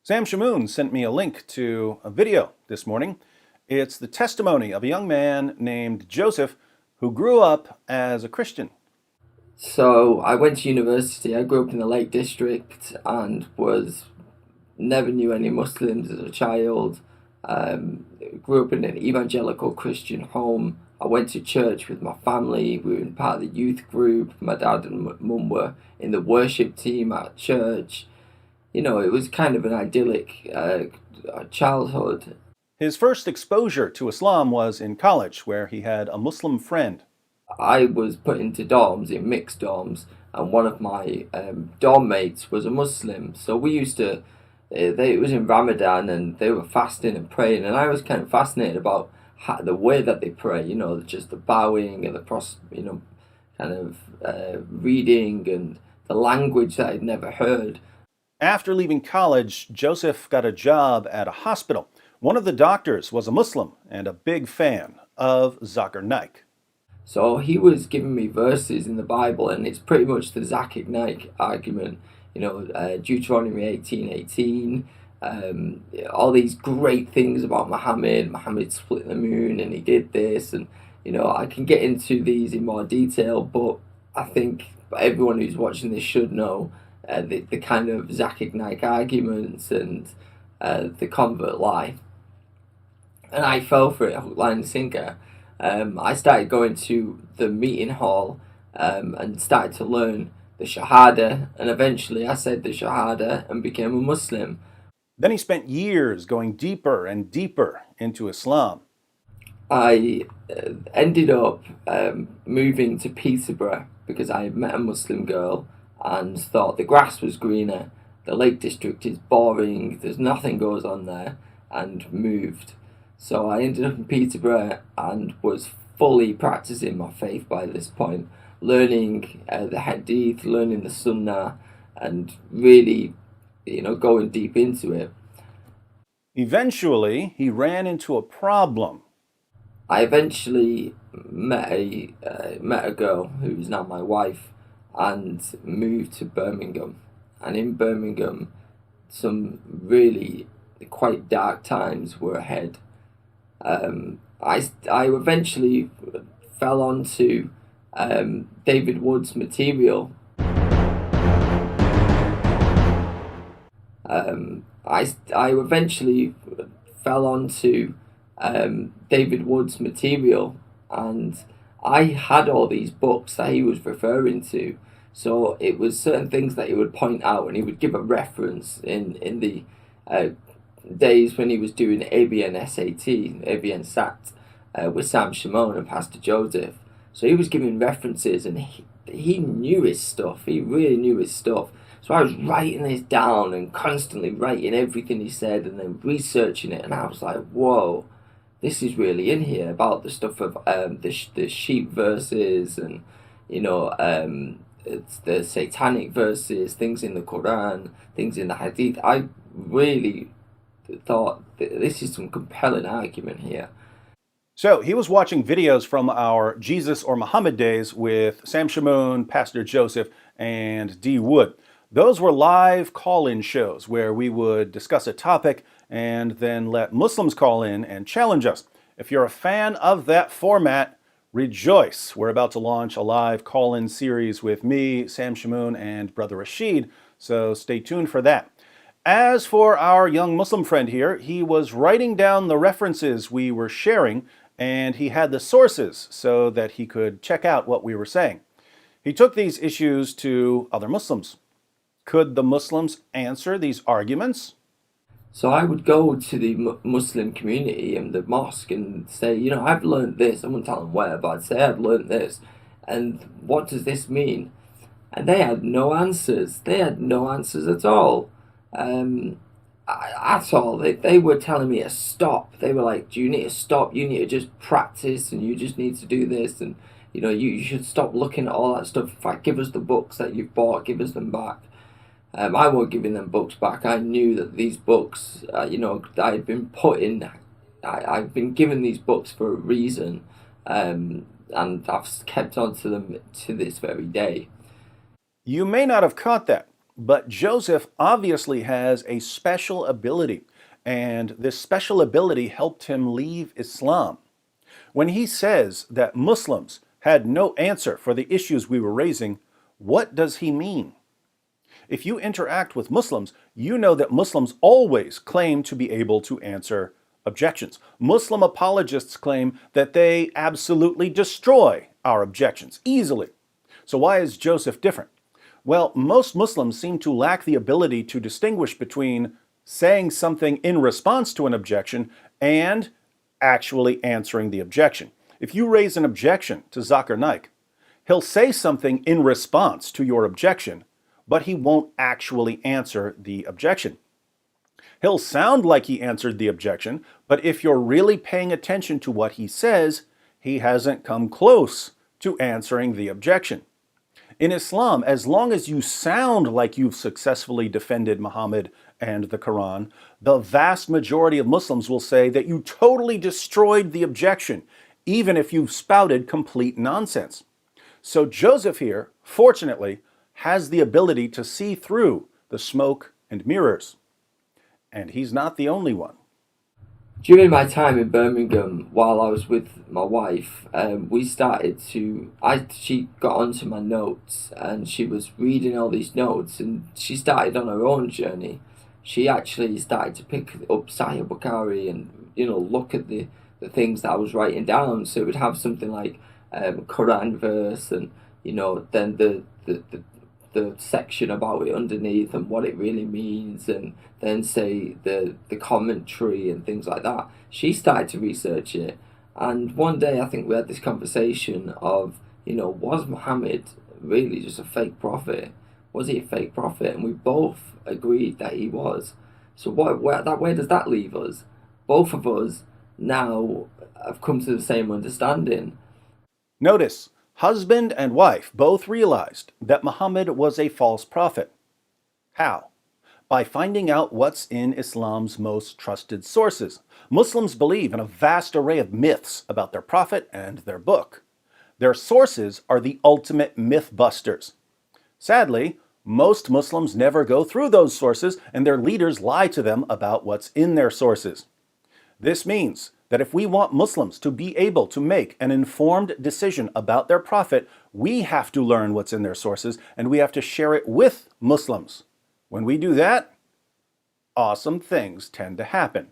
Sam Shamoon sent me a link to a video this morning. It's the testimony of a young man named Joseph who grew up as a Christian. So I went to university. I grew up in the Lake District and was never knew any Muslims as a child. Grew up in an evangelical Christian home. I went to church with my family. We were in part of the youth group. My dad and mum were in the worship team at church. You know, it was kind of an idyllic childhood. His first exposure to Islam was in college, where he had a Muslim friend. I was put into dorms, in mixed dorms, and one of my dorm mates was a Muslim. So we used to, it was in Ramadan, and they were fasting and praying, and I was kind of fascinated about the way that they pray. You know, just the bowing and kind of reading and the language that I'd never heard. After leaving college, Joseph got a job at a hospital. One of the doctors was a Muslim and a big fan of Zakir Naik. So he was giving me verses in the Bible, and it's pretty much the Zakir Naik argument. You know, Deuteronomy 18:18, all these great things about Muhammad. Muhammad split the moon, and he did this, and you know, I can get into these in more detail, but I think everyone who's watching this should know the kind of Zakir Naik arguments and the convert lie. And I fell for it, hook, line, and sinker. I started going to the meeting hall and started to learn the Shahada, and eventually I said the Shahada and became a Muslim. Then he spent years going deeper and deeper into Islam. I ended up moving to Peterborough because I had met a Muslim girl and thought the grass was greener, the Lake District is boring, there's nothing goes on there, and moved. So I ended up in Peterborough and was fully practicing my faith by this point, learning the Hadith, learning the Sunnah, and really, you know, going deep into it. Eventually, he ran into a problem. I eventually met a girl who is now my wife, and moved to Birmingham. And in Birmingham, some really quite dark times were ahead. I eventually fell onto David Wood's material. I eventually fell onto David Wood's material, and I had all these books that he was referring to. So it was certain things that he would point out, and he would give a reference in the days when he was doing ABN SAT, ABN SAT, with Sam Shamoon and Pastor Joseph. So he was giving references, and he knew his stuff. He really knew his stuff. So I was writing this down and constantly writing everything he said and then researching it. And I was like, whoa, this is really in here about the stuff of the sheep verses and, you know, it's the satanic verses, things in the Quran, things in the Hadith. I really thought this is some compelling argument here. So he was watching videos from our Jesus or Muhammad days with Sam Shamoon, Pastor Joseph, and D. Wood. Those were live call-in shows where we would discuss a topic and then let Muslims call in and challenge us. If you're a fan of that format, rejoice. We're about to launch a live call-in series with me, Sam Shamoon, and Brother Rashid, so stay tuned for that. As for our young Muslim friend here, he was writing down the references we were sharing, and he had the sources so that he could check out what we were saying. He took these issues to other Muslims. Could the Muslims answer these arguments? So I would go to the Muslim community and the mosque and say, you know, I've learned this. I wouldn't tell them where, but I'd say I've learned this. And what does this mean? And they had no answers. They had no answers at all. At all. They were telling me to stop. They were like, do you need to stop? You need to just practice, and you just need to do this. And, you know, you should stop looking at all that stuff. In fact, give us the books that you've bought. Give us them back. I wasn't giving them books back. I knew that these books, you know, I've been put in, I've been given these books for a reason, and I've kept on to them to this very day. You may not have caught that, But Joseph obviously has a special ability, and this special ability helped him leave Islam. When he says that Muslims had no answer for the issues we were raising, what does he mean? If you interact with Muslims, you know that Muslims always claim to be able to answer objections. Muslim apologists claim that they absolutely destroy our objections easily. So why is Joseph different? Well, most Muslims seem to lack the ability to distinguish between saying something in response to an objection and actually answering the objection. If you raise an objection to Zakir Naik, he'll say something in response to your objection, but he won't actually answer the objection. He'll sound like he answered the objection, but if you're really paying attention to what he says, he hasn't come close to answering the objection. In Islam, as long as you sound like you've successfully defended Muhammad and the Quran, the vast majority of Muslims will say that you totally destroyed the objection, even if you've spouted complete nonsense. So Joseph here, fortunately, has the ability to see through the smoke and mirrors. And he's not the only one. During my time in Birmingham, while I was with my wife, she got onto my notes and she was reading all these notes and she started on her own journey. She actually started to pick up Sahih Bukhari and, look at the things that I was writing down. So it would have something like Quran verse and, then the section about it underneath and what it really means, and then say the commentary and things like that. She started to research it, and one day I think we had this conversation of, was Muhammad really just a fake prophet? Was he a fake prophet? And we both agreed that he was. So where does that leave us? Both of us now have come to the same understanding. Notice, husband and wife both realized that Muhammad was a false prophet. How? By finding out what's in Islam's most trusted sources. Muslims believe in a vast array of myths about their prophet and their book. Their sources are the ultimate myth busters. Sadly, most Muslims never go through those sources, and their leaders lie to them about what's in their sources. This means that if we want Muslims to be able to make an informed decision about their prophet, we have to learn what's in their sources and we have to share it with Muslims. When we do that, awesome things tend to happen.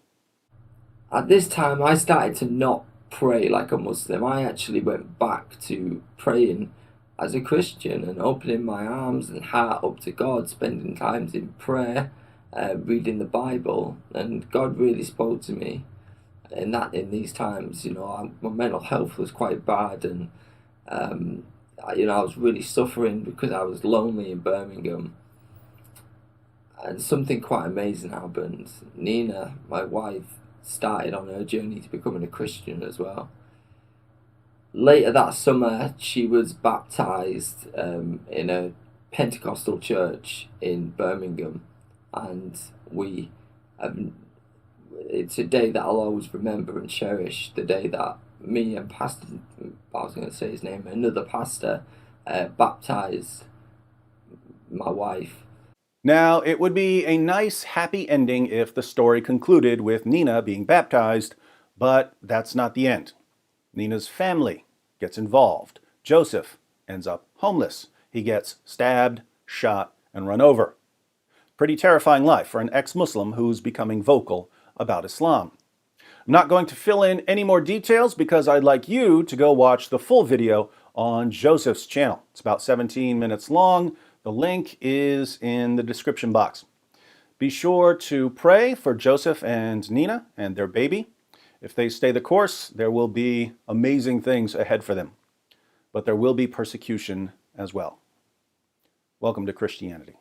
At this time, I started to not pray like a Muslim. I actually went back to praying as a Christian and opening my arms and heart up to God, spending times in prayer, reading the Bible, and God really spoke to me. In these times, my mental health was quite bad, and I was really suffering because I was lonely in Birmingham. And something quite amazing happened. Nina, my wife, started on her journey to becoming a Christian as well. Later that summer, she was baptized in a Pentecostal church in Birmingham, and it's a day that I'll always remember and cherish. The day that me and another pastor, baptized my wife. Now, it would be a nice, happy ending if the story concluded with Nina being baptized, but that's not the end. Nina's family gets involved. Joseph ends up homeless. He gets stabbed, shot, and run over. Pretty terrifying life for an ex-Muslim who's becoming vocal about Islam. I'm not going to fill in any more details because I'd like you to go watch the full video on Joseph's channel. It's about 17 minutes long. The link is in the description box. Be sure to pray for Joseph and Nina and their baby. If they stay the course, there will be amazing things ahead for them. But there will be persecution as well. Welcome to Christianity.